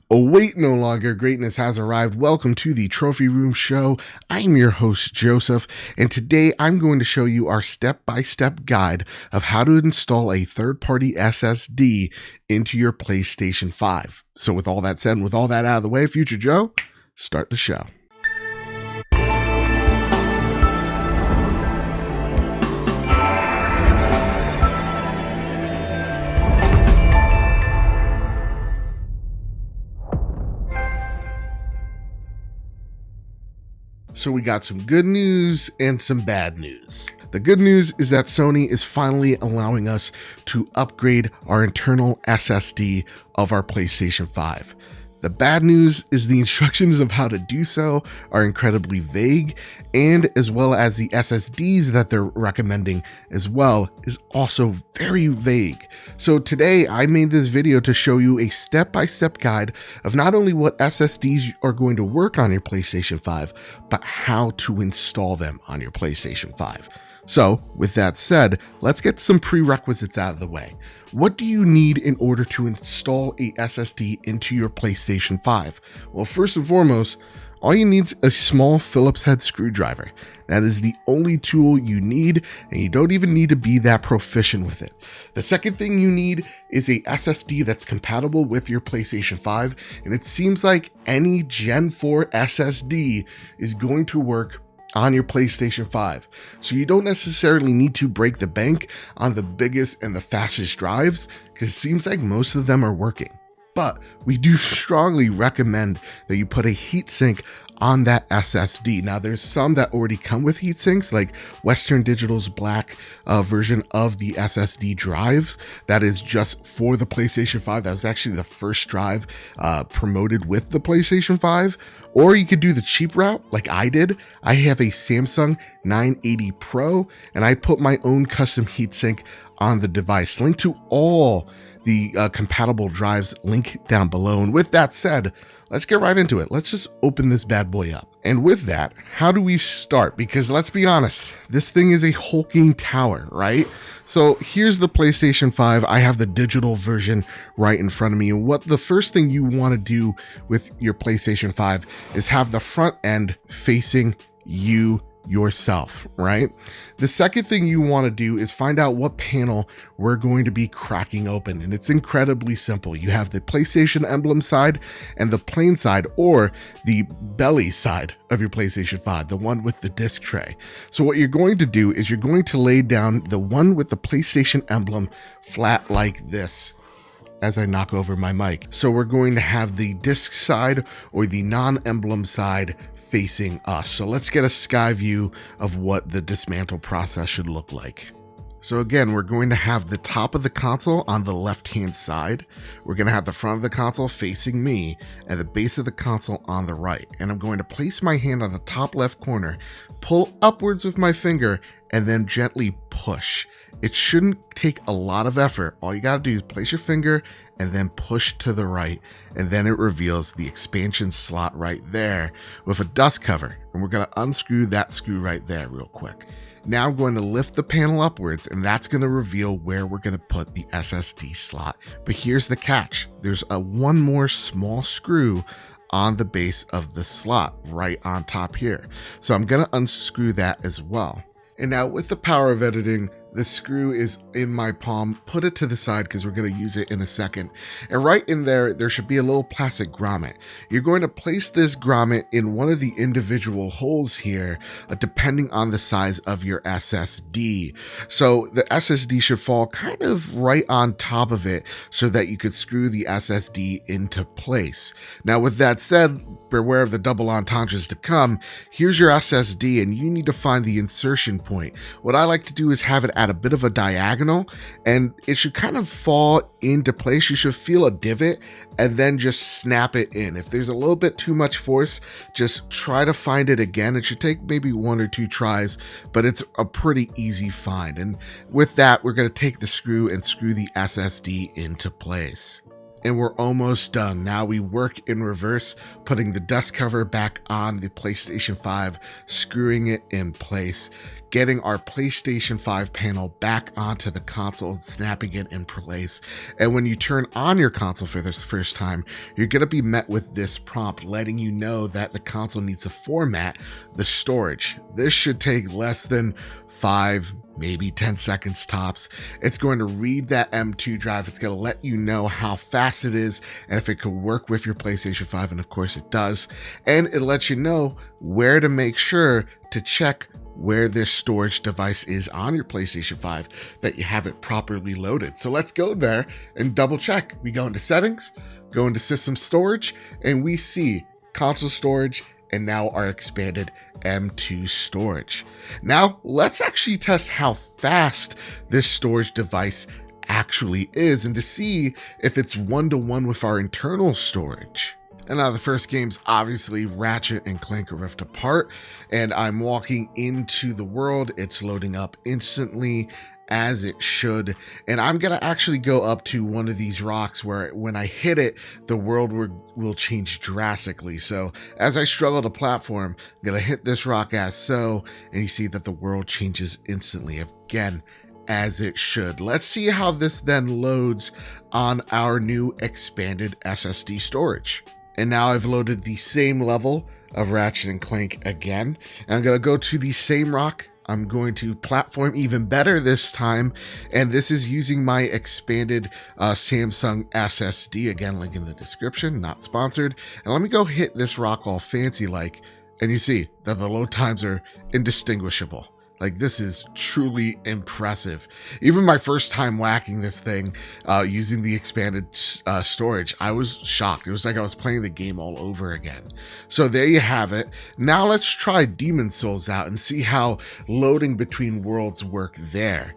Await no longer, greatness has arrived. Welcome to the Trophy Room Show. I'm your host, Joseph, and today I'm going to show you our step-by-step guide of how to install a third-party SSD into your PlayStation 5. So with all that said, and with all that out of the way, Future Joe, start the show. So we got some good news and some bad news. The good news is that Sony is finally allowing us to upgrade our internal SSD of our PlayStation 5. The bad news is the instructions of how to do so are incredibly vague, and as well as the SSDs that they're recommending as well is also very vague. So today I made this video to show you a step-by-step guide of not only what SSDs are going to work on your PlayStation 5, but how to install them on your PlayStation 5. So with that said, let's get some prerequisites out of the way. What do you need in order to install a SSD into your PlayStation 5? Well, first and foremost, all you need is a small Phillips head screwdriver. That is the only tool you need, and you don't even need to be that proficient with it. The second thing you need is a SSD that's compatible with your PlayStation 5, and it seems like any Gen 4 SSD is going to work on your PlayStation 5. So you don't necessarily need to break the bank on the biggest and the fastest drives, because it seems like most of them are working. But we do strongly recommend that you put a heatsink on that SSD. Now there's some that already come with heatsinks, like Western Digital's black version of the SSD drives that is just for the PlayStation 5. That was actually the first drive promoted with the PlayStation 5. Or you could do the cheap route like I did. I have a Samsung 980 Pro and I put my own custom heatsink on the device. Link to all the compatible drives link down below. And with that said, let's get right into it. Let's just open this bad boy up. And with that, how do we start? Because let's be honest, this thing is a hulking tower, right? So here's the PlayStation 5. I have the digital version right in front of me. And what the first thing you want to do with your PlayStation 5 is have the front end facing you yourself, right? The second thing you want to do is find out what panel we're going to be cracking open, and it's incredibly simple. You have the PlayStation emblem side and the plain side, or the belly side of your PlayStation 5, the one with the disc tray. So what you're going to do is you're going to lay down the one with the PlayStation emblem flat like this as I knock over my mic. So we're going to have the disc side or the non-emblem side facing us. So let's get a sky view of what the dismantle process should look like. So again, we're going to have the top of the console on the left-hand side. We're going to have the front of the console facing me and the base of the console on the right. And I'm going to place my hand on the top left corner, pull upwards with my finger, and then gently push. It shouldn't take a lot of effort. All you got to do is place your finger and then push to the right, and then it reveals the expansion slot right there with a dust cover. And we're going to unscrew that screw right there real quick. Now I'm going to lift the panel upwards, and that's going to reveal where we're going to put the SSD slot. But here's the catch. There's one more small screw on the base of the slot right on top here. So I'm going to unscrew that as well. And now with the power of editing, the screw is in my palm. Put it to the side because we're going to use it in a second. And right in there should be a little plastic grommet. You're going to place this grommet in one of the individual holes here, depending on the size of your SSD. So the SSD should fall kind of right on top of it so that you could screw the SSD into place. Now, with that said, beware of the double entendres to come. Here's your SSD, and you need to find the insertion point. What I like to do is have it at a bit of a diagonal, and it should kind of fall into place. You should feel a divot and then just snap it in. If there's a little bit too much force, just try to find it again. It should take maybe 1 or 2 tries, but it's a pretty easy find. And with that, we're going to take the screw and screw the SSD into place. And we're almost done. Now we work in reverse, putting the dust cover back on the PlayStation 5, screwing it in place, getting our PlayStation 5 panel back onto the console, snapping it in place. And when you turn on your console for this first time, you're going to be met with this prompt letting you know that the console needs to format the storage. This should take less than 5, maybe 10 seconds tops. It's going to read that M.2 drive. It's going to let you know how fast it is and if it could work with your PlayStation 5, and of course it does. And it lets you know where to make sure to check where this storage device is on your PlayStation 5, that you have it properly loaded. So let's go there and double check. We go into settings, go into system storage, and we see console storage and now our expanded M.2 storage. Now let's actually test how fast this storage device actually is and to see if it's one-to-one with our internal storage. And now the first game's obviously Ratchet and Clank Rift Apart, and I'm walking into the world. It's loading up instantly, as it should, and I'm gonna actually go up to one of these rocks where when I hit it, the world will change drastically. So as I struggle to platform, I'm gonna hit this rock as so, and you see that the world changes instantly, again, as it should. Let's see how this then loads on our new expanded SSD storage. And now I've loaded the same level of Ratchet and Clank again, and I'm gonna go to the same rock. I'm going to platform even better this time, and this is using my expanded Samsung SSD. Again, link in the description, not sponsored. And let me go hit this rock all fancy like, and you see that the load times are indistinguishable. Like, this is truly impressive. Even my first time whacking this thing using the expanded storage, I was shocked. It was like I was playing the game all over again. So there you have it. Now let's try Demon's Souls out and see how loading between worlds work there.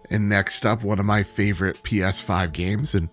And next up, one of my favorite PS5 games, and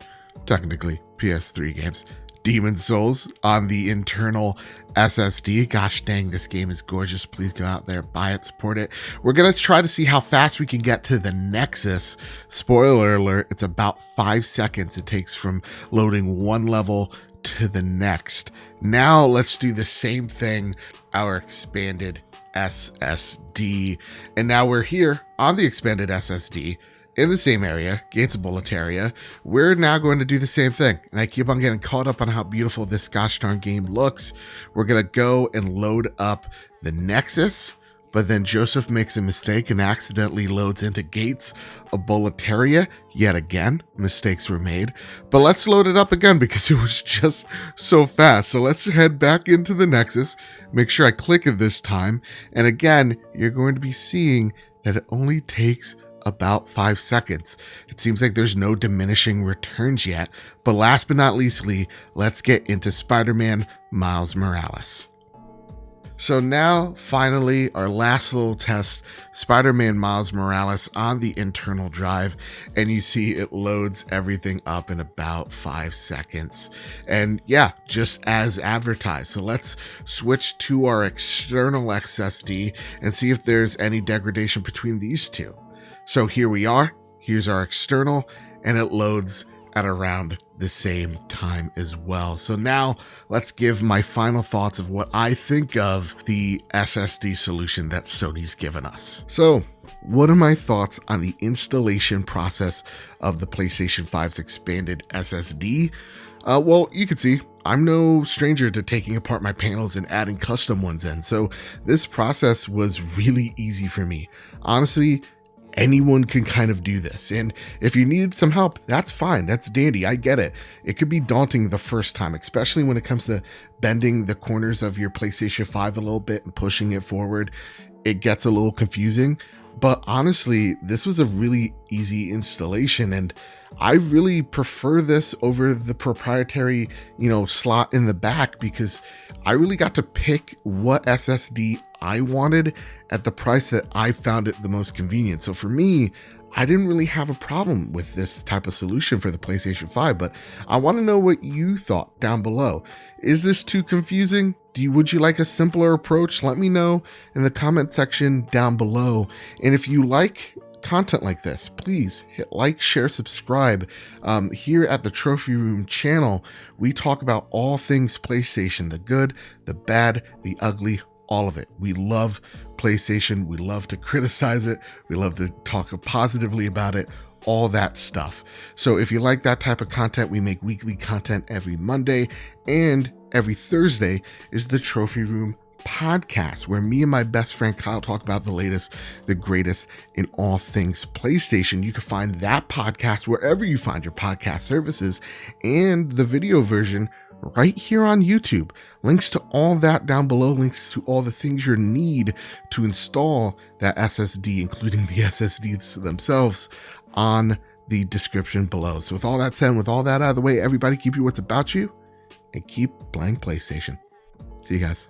technically PS3 games, Demon's Souls on the internal SSD. Gosh dang, this game is gorgeous. Please go out there, buy it, support it. We're going to try to see how fast we can get to the Nexus. Spoiler alert, it's about 5 seconds it takes from loading one level to the next. Now let's do the same thing, our expanded SSD. And now we're here on the expanded SSD. In the same area, Gates of Boletaria, we're now going to do the same thing. And I keep on getting caught up on how beautiful this gosh darn game looks. We're going to go and load up the Nexus, but then Joseph makes a mistake and accidentally loads into Gates of Boletaria. Yet again, mistakes were made. But let's load it up again because it was just so fast. So let's head back into the Nexus, make sure I click it this time. And again, you're going to be seeing that it only takes about 5 seconds. It seems like there's no diminishing returns yet, but last but not leastly, let's get into Spider-Man Miles Morales. So now, finally, our last little test, Spider-Man Miles Morales on the internal drive, and you see it loads everything up in about 5 seconds. And yeah, just as advertised. So let's switch to our external SSD and see if there's any degradation between these two. So here we are, here's our external, and it loads at around the same time as well. So now let's give my final thoughts of what I think of the SSD solution that Sony's given us. So what are my thoughts on the installation process of the PlayStation 5's expanded SSD? Well, you can see I'm no stranger to taking apart my panels and adding custom ones in. So this process was really easy for me. Honestly, anyone can kind of do this. And if you needed some help, that's fine. That's dandy. I get it. It could be daunting the first time, especially when it comes to bending the corners of your PlayStation 5 a little bit and pushing it forward. It gets a little confusing, but honestly, this was a really easy installation, and I really prefer this over the proprietary, slot in the back, because I really got to pick what SSD I wanted at the price that I found it the most convenient. So for me, I didn't really have a problem with this type of solution for the PlayStation 5, but I want to know what you thought down below. Is this too confusing? Would you like a simpler approach? Let me know in the comment section down below. And if you like content like this, please hit like, share, subscribe. Here at the Trophy Room channel, we talk about all things PlayStation, the good, the bad, the ugly, all of it. We love PlayStation. We love to criticize it. We love to talk positively about it, all that stuff. So if you like that type of content, we make weekly content every Monday, and every Thursday is the Trophy Room podcast, where me and my best friend Kyle talk about the latest, the greatest in all things PlayStation. You can find that podcast wherever you find your podcast services, and the video version right here on YouTube. Links to all that down below, links to all the things you need to install that SSD, including the SSDs themselves, on the description below. So with all that said, and with all that out of the way, everybody keep your wits about you and keep playing PlayStation. See you guys.